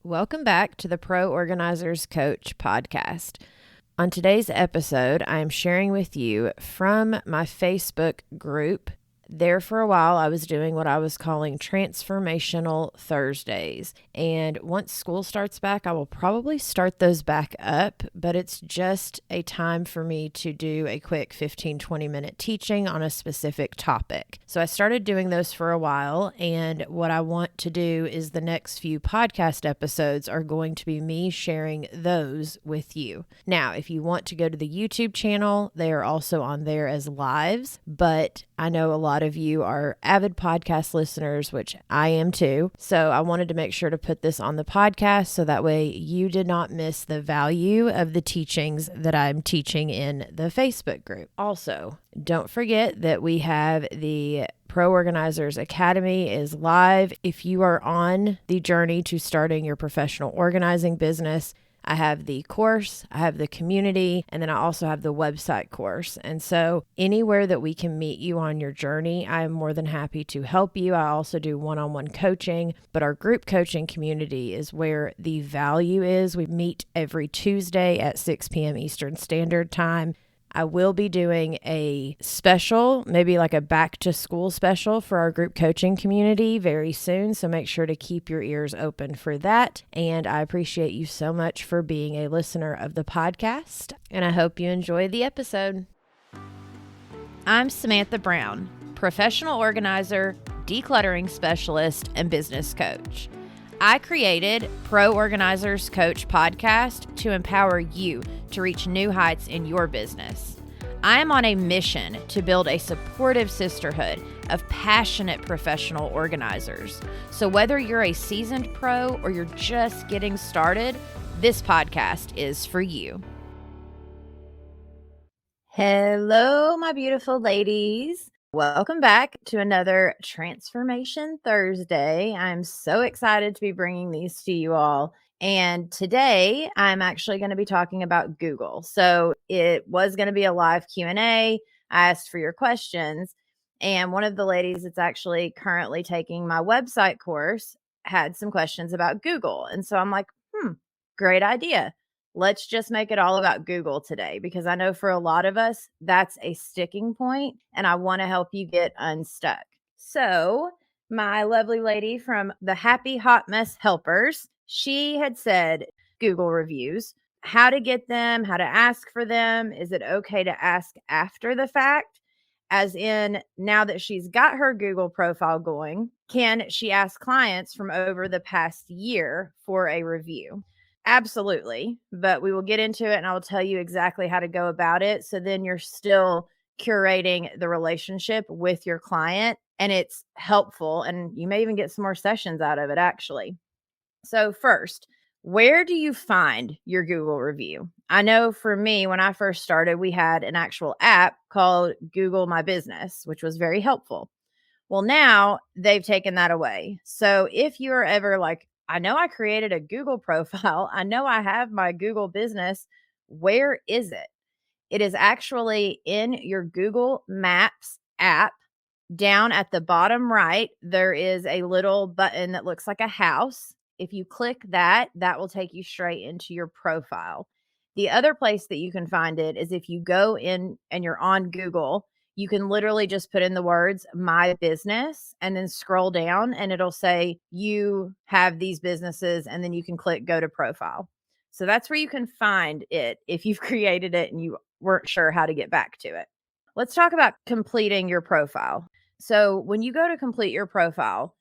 Welcome back to the Pro Organizers Coach podcast. On today's episode, I am sharing with you from my Facebook group. There for a while, I was doing what I was calling Transformational Thursdays. And once school starts back, I will probably start those back up, but it's just a time for me to do a quick 15-20 minute teaching on a specific topic. So I started doing those for a while, and what I want to do is the next few podcast episodes are going to be me sharing those with you. Now, if you want to go to the YouTube channel, they are also on there as lives, but I know a lot of you are avid podcast listeners, which I am too. So I wanted to make sure to put this on the podcast so that way you did not miss the value of the teachings that I'm teaching in the Facebook group. Also, don't forget that we have the Pro Organizers Academy is live. If you are on the journey to starting your professional organizing business, I have the course, I have the community, and then I also have the website course. And so anywhere that we can meet you on your journey, I am more than happy to help you. I also do one-on-one coaching, but our group coaching community is where the value is. We meet every Tuesday at 6 p.m. Eastern Standard Time. I will be doing a special, maybe like a back to school special for our group coaching community very soon. So make sure to keep your ears open for that. And I appreciate you so much for being a listener of the podcast. And I hope you enjoy the episode. I'm Samantha Brown, professional organizer, decluttering specialist, and business coach. I created Pro Organizers Coach podcast to empower you to reach new heights in your business. I am on a mission to build a supportive sisterhood of passionate professional organizers. So whether you're a seasoned pro or you're just getting started, this podcast is for you. Hello, my beautiful ladies. Welcome back to another Transformation Thursday. I'm so excited to be bringing these to you all. And today I'm actually going to be talking about Google. So it was going to be a live Q&A. I asked for your questions. And one of the ladies that's actually currently taking my website course had some questions about Google. And so I'm like, great idea. Let's just make it all about Google today, because I know for a lot of us, that's a sticking point, and I want to help you get unstuck. So my lovely lady from the Happy Hot Mess Helpers, she had said Google reviews, how to get them, how to ask for them. Is it okay to ask after the fact? As in, now that she's got her Google profile going, can she ask clients from over the past year for a review? Absolutely. But we will get into it and I will tell you exactly how to go about it. So then you're still curating the relationship with your client and it's helpful. And you may even get some more sessions out of it, actually. So, first, where do you find your Google review? I know for me, when I first started, we had an actual app called Google My Business, which was very helpful. Well, now they've taken that away. So if you're ever like, I know I created a Google profile, I know I have my Google business, where is it? It is actually in your Google Maps app. Down at the bottom right, there is a little button that looks like a house. If you click that, that will take you straight into your profile. The other place that you can find it is if you go in and you're on Google, you can literally just put in the words my business and then scroll down and it'll say you have these businesses and then you can click go to profile. So that's where you can find it if you've created it and you weren't sure how to get back to it. Let's talk about completing your profile. So when you go to complete your profile,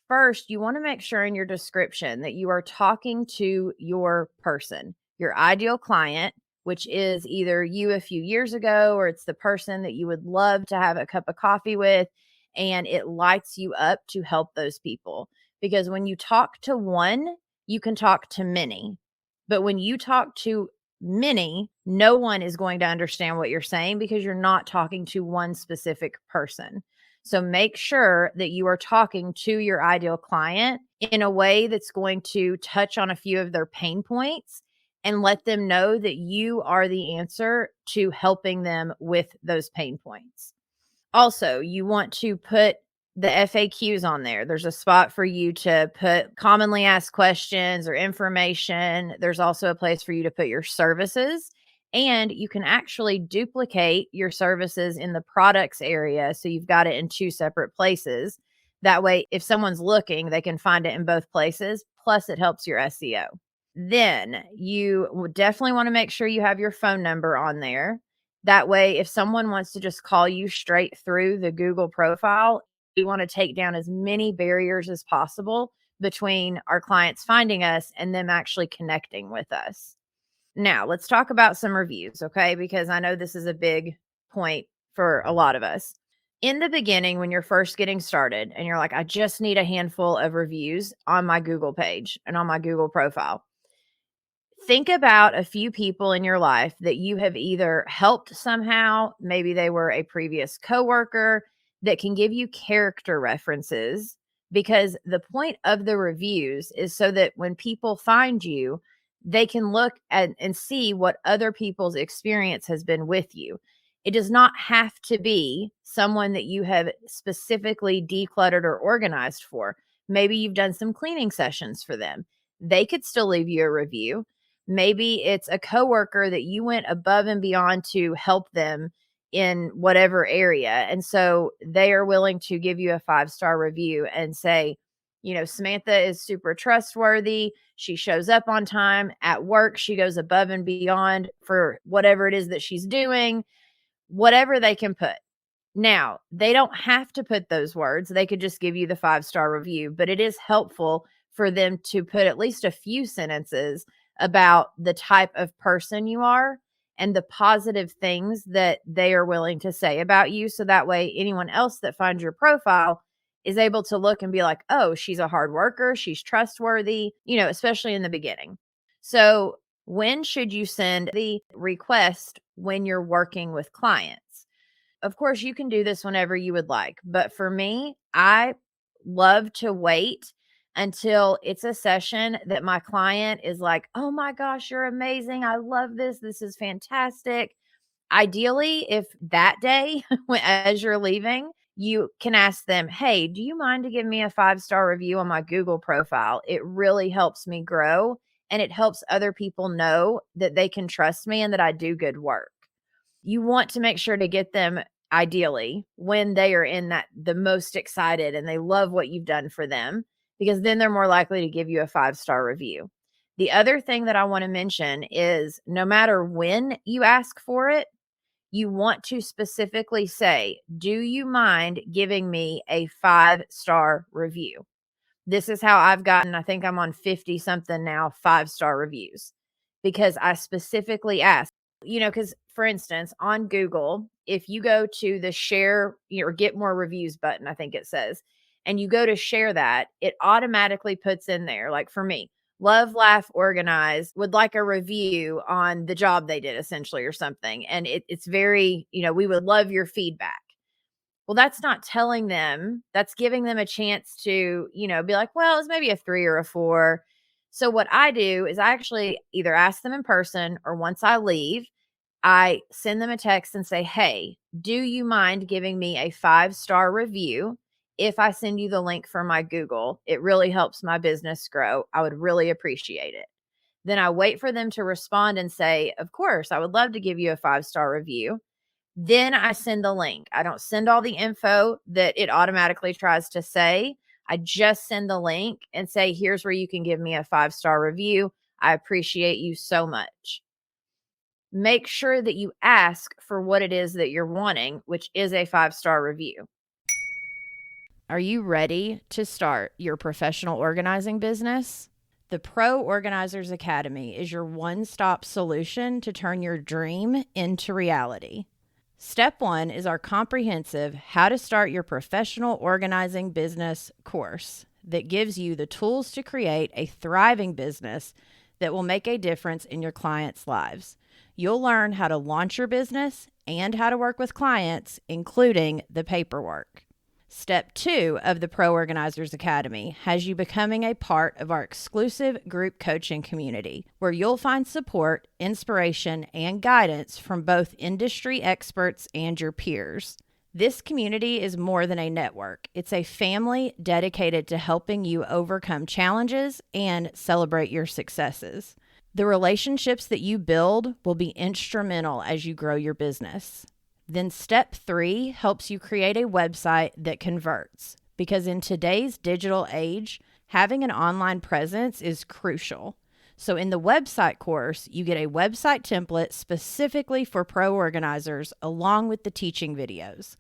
first, you want to make sure in your description that you are talking to your person, your ideal client, which is either you a few years ago or it's the person that you would love to have a cup of coffee with, and it lights you up to help those people. Because when you talk to one, you can talk to many. But when you talk to many, no one is going to understand what you're saying because you're not talking to one specific person. So make sure that you are talking to your ideal client in a way that's going to touch on a few of their pain points and let them know that you are the answer to helping them with those pain points. Also, you want to put the FAQs on there. There's a spot for you to put commonly asked questions or information. There's also a place for you to put your services, and you can actually duplicate your services in the products area. So you've got it in two separate places. That way, if someone's looking, they can find it in both places. Plus, it helps your SEO. Then you would definitely want to make sure you have your phone number on there. That way, if someone wants to just call you straight through the Google profile, we want to take down as many barriers as possible between our clients finding us and them actually connecting with us. Now, let's talk about some reviews, okay? Because I know this is a big point for a lot of us. In the beginning, when you're first getting started and you're like, I just need a handful of reviews on my Google page and on my Google profile, think about a few people in your life that you have either helped somehow, maybe they were a previous coworker, that can give you character references, because the point of the reviews is so that when people find you, they can look at and see what other people's experience has been with you. It does not have to be someone that you have specifically decluttered or organized for. Maybe you've done some cleaning sessions for them. They could still leave you a review. Maybe it's a coworker that you went above and beyond to help them in whatever area. And so they are willing to give you a 5-star review and say, Samantha is super trustworthy. She shows up on time at work. She goes above and beyond for whatever it is that she's doing, whatever they can put. Now, they don't have to put those words. They could just give you the 5-star review, but it is helpful for them to put at least a few sentences about the type of person you are and the positive things that they are willing to say about you. So that way, anyone else that finds your profile is able to look and be like, oh, she's a hard worker. She's trustworthy, especially in the beginning. So when should you send the request? When you're working with clients. Of course, you can do this whenever you would like. But for me, I love to wait until it's a session that my client is like, oh my gosh, you're amazing. I love this. This is fantastic. Ideally, if that day, as you're leaving, you can ask them, hey, do you mind to give me a 5-star review on my Google profile? It really helps me grow, and it helps other people know that they can trust me and that I do good work. You want to make sure to get them ideally when they are in the most excited and they love what you've done for them, because then they're more likely to give you a 5-star review. The other thing that I want to mention is no matter when you ask for it, you want to specifically say, do you mind giving me a 5-star review? This is how I've gotten, I think I'm on 50 something now, 5-star reviews, because I specifically asked, because for instance, on Google, if you go to the share or get more reviews button, I think it says, and you go to share that, it automatically puts in there, like for me, Love, Laugh, Organize would like a review on the job they did essentially or something. And it's very, we would love your feedback. Well, that's not telling them, that's giving them a chance to, be like, well, it's maybe a 3 or a 4. So what I do is I actually either ask them in person, or once I leave, I send them a text and say, hey, do you mind giving me a 5-star review? If I send you the link for my Google, it really helps my business grow. I would really appreciate it. Then I wait for them to respond and say, of course, I would love to give you a 5-star review. Then I send the link. I don't send all the info that it automatically tries to say. I just send the link and say, here's where you can give me a 5-star review. I appreciate you so much. Make sure that you ask for what it is that you're wanting, which is a 5-star review. Are you ready to start your professional organizing business? The Pro Organizers Academy is your one-stop solution to turn your dream into reality. Step 1 is our comprehensive How to Start Your Professional Organizing Business course that gives you the tools to create a thriving business that will make a difference in your clients' lives. You'll learn how to launch your business and how to work with clients, including the paperwork. Step 2 of the Pro Organizers Academy has you becoming a part of our exclusive group coaching community, where you'll find support, inspiration, and guidance from both industry experts and your peers. This community is more than a network. It's a family dedicated to helping you overcome challenges and celebrate your successes. The relationships that you build will be instrumental as you grow your business. Then step 3 helps you create a website that converts, because in today's digital age, having an online presence is crucial. So in the website course, you get a website template specifically for pro organizers along with the teaching videos.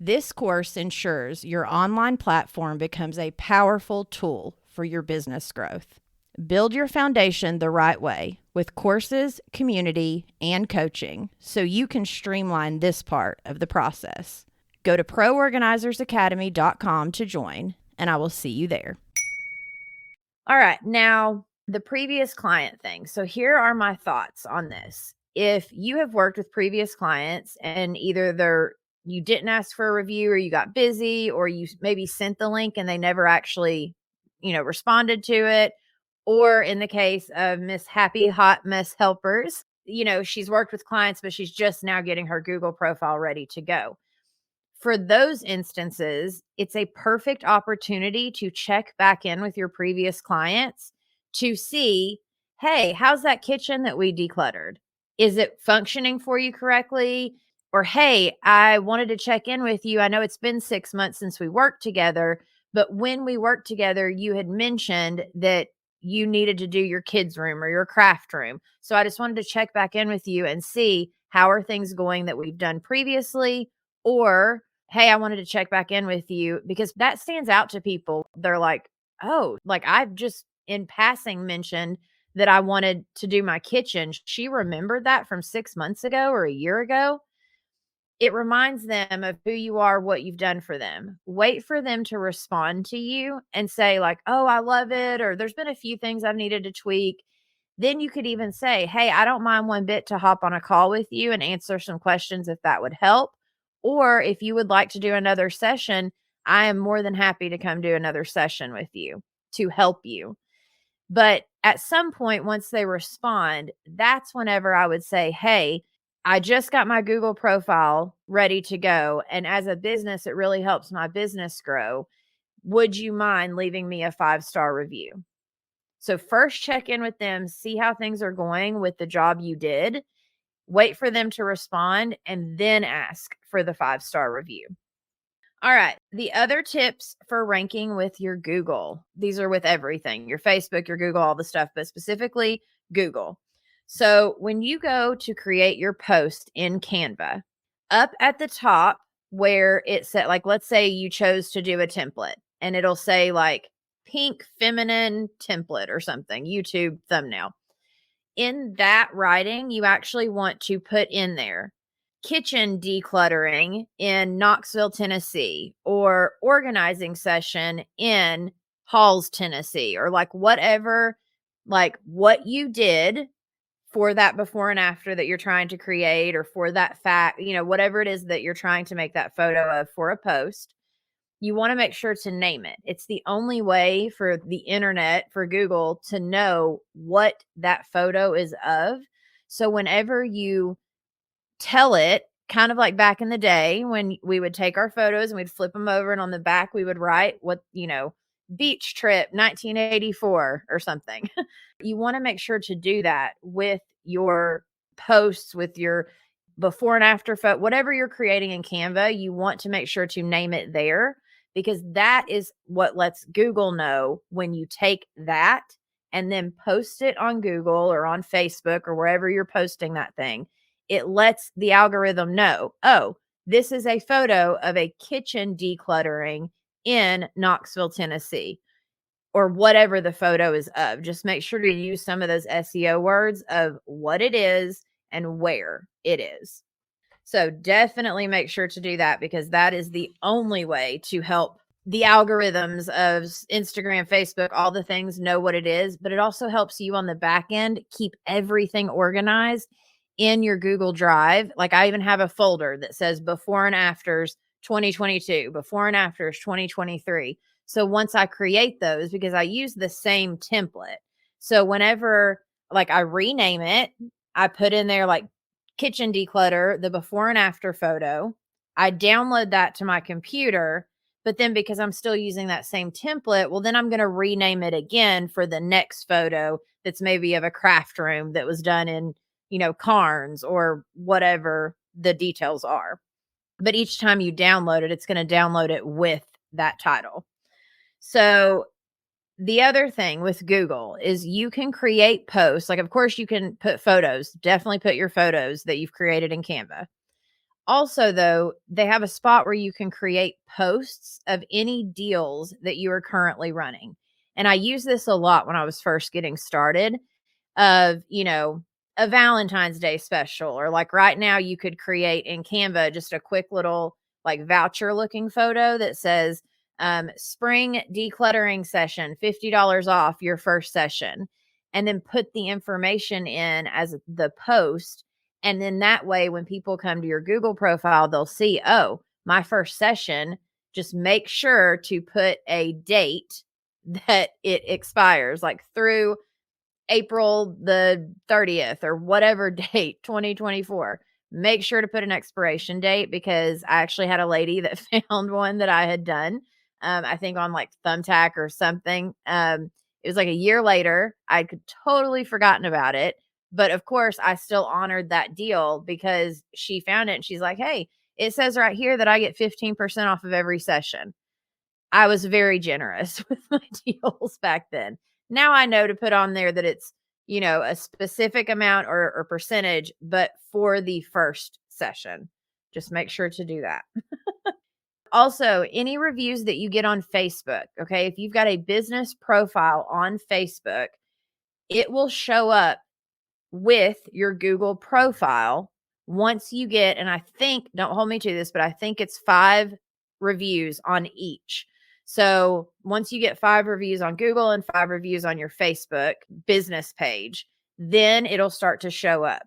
This course ensures your online platform becomes a powerful tool for your business growth. Build your foundation the right way with courses, community, and coaching so you can streamline this part of the process. Go to proorganizersacademy.com to join, and I will see you there. All right, now the previous client thing. So here are my thoughts on this. If you have worked with previous clients and either you didn't ask for a review or you got busy or you maybe sent the link and they never actually, responded to it, or in the case of Miss Happy Hot Mess Helpers, she's worked with clients but she's just now getting her Google profile ready to go. For those instances, it's a perfect opportunity to check back in with your previous clients to see, hey, how's that kitchen that we decluttered? Is it functioning for you correctly? Or, hey, I wanted to check in with you. I know it's been 6 months since we worked together, but when we worked together, you had mentioned that you needed to do your kids' room or your craft room. So I just wanted to check back in with you and see how are things going that we've done previously, or hey, I wanted to check back in with you, because that stands out to people. They're like, oh, like I've just in passing mentioned that I wanted to do my kitchen. She remembered that from 6 months ago or a year ago. It reminds them of who you are, what you've done for them. Wait for them to respond to you and say like, oh, I love it. Or there's been a few things I've needed to tweak. Then you could even say, hey, I don't mind one bit to hop on a call with you and answer some questions if that would help. Or if you would like to do another session, I am more than happy to come do another session with you to help you. But at some point, once they respond, that's whenever I would say, hey, I just got my Google profile ready to go. And as a business, it really helps my business grow. Would you mind leaving me a 5-star review? So first check in with them, see how things are going with the job you did, wait for them to respond, and then ask for the 5-star review. All right. The other tips for ranking with your Google, these are with everything, your Facebook, your Google, all the stuff, but specifically Google. So when you go to create your post in Canva, up at the top where it said, like, let's say you chose to do a template and it'll say like pink feminine template or something, YouTube thumbnail. In that writing, you actually want to put in there kitchen decluttering in Knoxville, Tennessee, or organizing session in Halls, Tennessee, or like whatever, like what you did for that before and after that you're trying to create, or for that fact, whatever it is that you're trying to make that photo of for a post. You want to make sure to name it. It's the only way for the internet, for Google, to know what that photo is of. So whenever you tell it, kind of like back in the day when we would take our photos and we'd flip them over, and on the back we would write what, beach trip 1984 or something. You want to make sure to do that with your posts, with your before and after photo, whatever you're creating in Canva. You want to make sure to name it there, because that is what lets Google know when you take that and then post it on Google or on Facebook or wherever you're posting that thing. It lets the algorithm know, oh, this is a photo of a kitchen decluttering in Knoxville, Tennessee, or whatever the photo is of. Just make sure to use some of those SEO words of what it is and where it is. So definitely make sure to do that, because that is the only way to help the algorithms of Instagram, Facebook, all the things know what it is. But it also helps you on the back end keep everything organized in your Google Drive. Like I even have a folder that says before and afters 2022, before and afters 2023. So once I create those, because I use the same template. So whenever like I rename it, I put in there like kitchen declutter, the before and after photo. I download that to my computer, but then because I'm still using that same template, well, then I'm going to rename it again for the next photo that's maybe of a craft room that was done in, Cairns or whatever the details are. But each time you download it, it's going to download it with that title. So the other thing with Google is you can create posts. Like, of course, you can put photos, definitely put your photos that you've created in Canva. Also, though, they have a spot where you can create posts of any deals that you are currently running. And I use this a lot when I was first getting started of, a Valentine's Day special, or like right now you could create in Canva just a quick little like voucher looking photo that says spring decluttering session, $50 off your first session, and then put the information in as the post. And then that way, when people come to your Google profile, they'll see, oh, my first session, just make sure to put a date that it expires, like through April the 30th or whatever date, 2024. Make sure to put an expiration date, because I actually had a lady that found one that I had done, I think on like Thumbtack or something. It was like a year later. I could totally forgotten about it. But of course, I still honored that deal because she found it and she's like, hey, it says right here that I get 15% off of every session. I was very generous with my deals back then. Now I know to put on there that it's, a specific amount or percentage, but for the first session. Just make sure to do that. Also, any reviews that you get on Facebook, okay? If you've got a business profile on Facebook, it will show up with your Google profile once you get, and I think, don't hold me to this, but I think it's 5 reviews on each. So once you get 5 reviews on Google and 5 reviews on your Facebook business page, then it'll start to show up.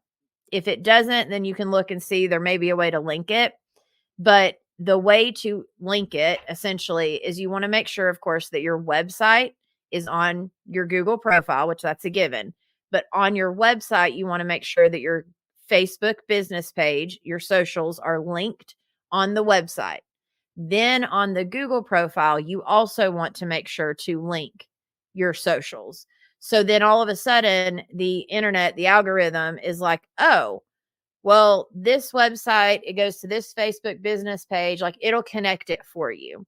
If it doesn't, then you can look and see there may be a way to link it. But the way to link it essentially is you want to make sure, of course, that your website is on your Google profile, which that's a given. But on your website, you want to make sure that your Facebook business page, your socials are linked on the website. Then on the Google profile, you also want to make sure to link your socials. So then all of a sudden, the internet, the algorithm is like, oh, well, this website, it goes to this Facebook business page, like it'll connect it for you.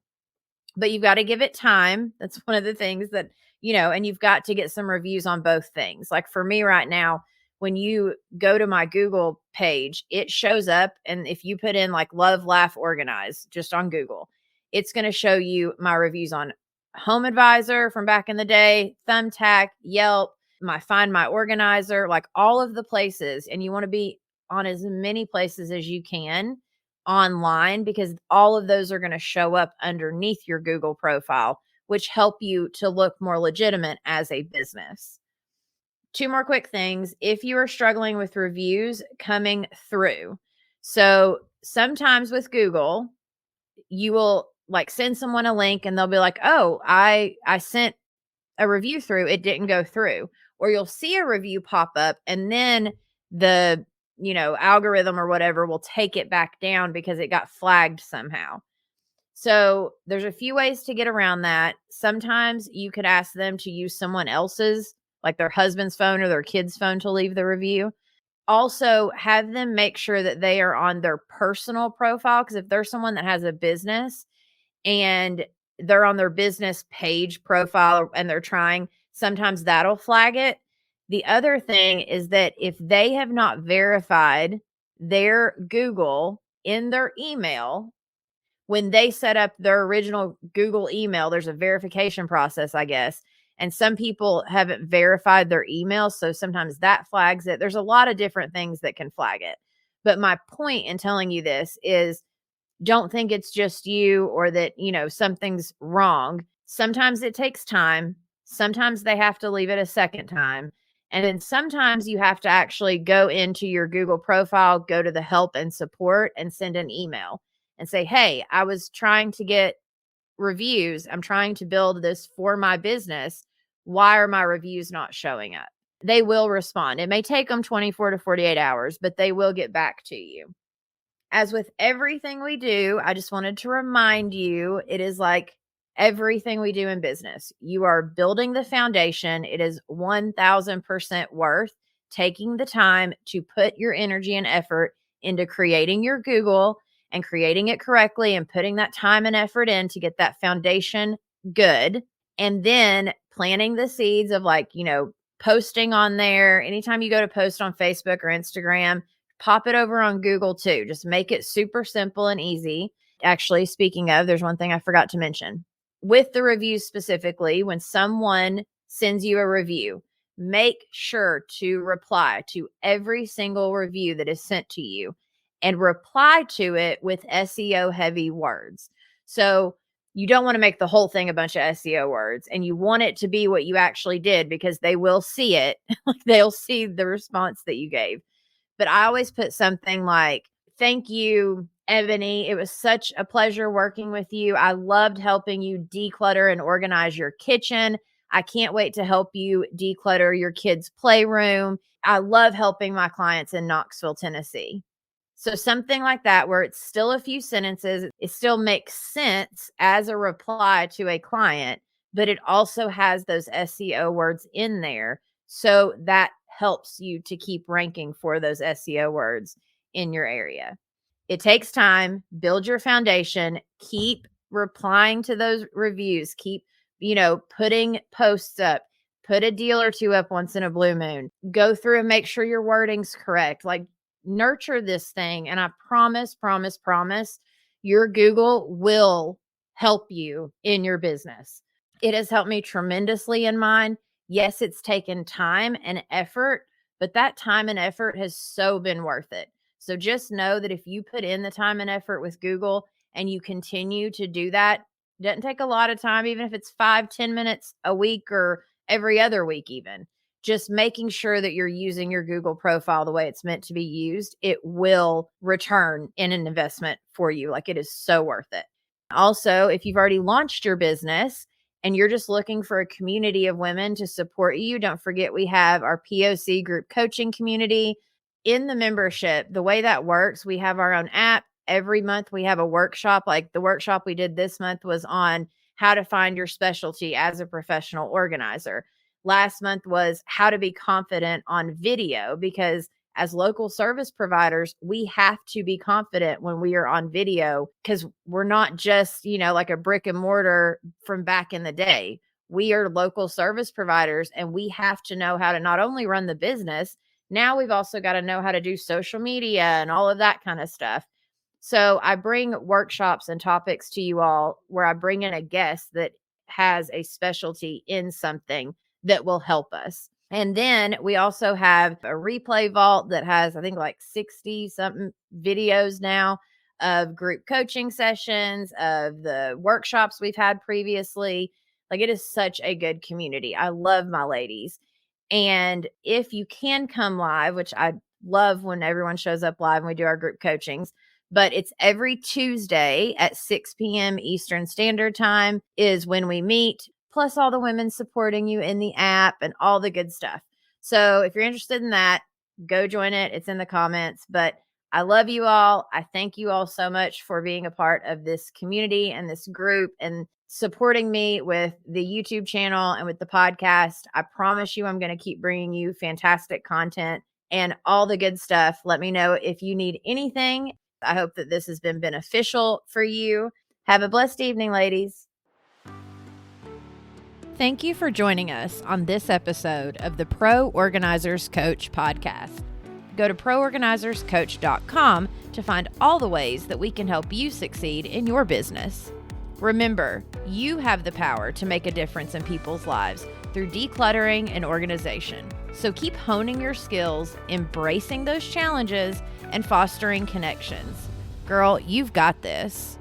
But you've got to give it time. That's one of the things that, and you've got to get some reviews on both things. Like for me right now, when you go to my Google page, it shows up. And if you put in like love, laugh, organize just on Google, it's going to show you my reviews on Home Advisor from back in the day, Thumbtack, Yelp, my Find My Organizer, like all of the places. And you want to be on as many places as you can online, because all of those are going to show up underneath your Google profile, which help you to look more legitimate as a business. 2 more quick things. If you are struggling with reviews coming through, so sometimes with Google, you will like send someone a link and they'll be like, oh, I sent a review through, it didn't go through. Or you'll see a review pop up and then the algorithm or whatever will take it back down because it got flagged somehow. So there's a few ways to get around that. Sometimes you could ask them to use someone else's, like their husband's phone or their kid's phone, to leave the review. Also, have them make sure that they are on their personal profile, because if there's someone that has a business and they're on their business page profile and they're trying, sometimes that'll flag it. The other thing is that if they have not verified their Google in their email, when they set up their original Google email, there's a verification process, I guess. And some people haven't verified their email. So sometimes that flags it. There's a lot of different things that can flag it. But my point in telling you this is, don't think it's just you or that, something's wrong. Sometimes it takes time. Sometimes they have to leave it a second time. And then sometimes you have to actually go into your Google profile, go to the help and support and send an email and say, hey, I was trying to get reviews. I'm trying to build this for my business. Why are my reviews not showing up? They will respond. It may take them 24 to 48 hours, but they will get back to you. As with everything we do, I just wanted to remind you, it is like everything we do in business. You are building the foundation. It is 1000% worth taking the time to put your energy and effort into creating your Google and creating it correctly and putting that time and effort in to get that foundation good. And then planting the seeds of posting on there. Anytime you go to post on Facebook or Instagram, pop it over on Google too. Just make it super simple and easy. Actually, speaking of, there's one thing I forgot to mention. With the reviews specifically, when someone sends you a review, make sure to reply to every single review that is sent to you and reply to it with SEO heavy words. So you don't want to make the whole thing a bunch of SEO words, and you want it to be what you actually did, because they will see it. They'll see the response that you gave. But I always put something like, "Thank you, Ebony. It was such a pleasure working with you. I loved helping you declutter and organize your kitchen. I can't wait to help you declutter your kids' playroom. I love helping my clients in Knoxville, Tennessee." So something like that, where it's still a few sentences, it still makes sense as a reply to a client, but it also has those SEO words in there. So that helps you to keep ranking for those SEO words in your area. It takes time. Build your foundation. Keep replying to those reviews. Keep, putting posts up. Put a deal or two up once in a blue moon. Go through and make sure your wording's correct. Nurture this thing. And I promise, your Google will help you in your business. It has helped me tremendously in mine. Yes, it's taken time and effort, but that time and effort has so been worth it. So just know that if you put in the time and effort with Google and you continue to do that, it doesn't take a lot of time, even if it's 5-10 minutes a week or every other week, even just making sure that you're using your Google profile the way it's meant to be used, it will return in an investment for you. It is so worth it. Also, if you've already launched your business and you're just looking for a community of women to support you, don't forget we have our POC group coaching community. In the membership, the way that works, we have our own app. Every month we have a workshop. Like the workshop we did this month was on how to find your specialty as a professional organizer. Last month was how to be confident on video, because as local service providers, we have to be confident when we are on video, because we're not just, like a brick and mortar from back in the day. We are local service providers, and we have to know how to not only run the business, now we've also got to know how to do social media and all of that kind of stuff. So I bring workshops and topics to you all where I bring in a guest that has a specialty in something that will help us. And then we also have a replay vault that has, I think, 60 something videos now of group coaching sessions, of the workshops we've had previously. It is such a good community. I love my ladies. And if you can come live, which I love when everyone shows up live and we do our group coachings, but it's every Tuesday at 6 p.m. Eastern Standard Time is when we meet, plus all the women supporting you in the app and all the good stuff. So if you're interested in that, go join it. It's in the comments. But I love you all. I thank you all so much for being a part of this community and this group and supporting me with the YouTube channel and with the podcast. I promise you I'm going to keep bringing you fantastic content and all the good stuff. Let me know if you need anything. I hope that this has been beneficial for you. Have a blessed evening, ladies. Thank you for joining us on this episode of the Pro Organizers Coach podcast. Go to proorganizerscoach.com to find all the ways that we can help you succeed in your business. Remember, you have the power to make a difference in people's lives through decluttering and organization. So keep honing your skills, embracing those challenges, and fostering connections. Girl, you've got this.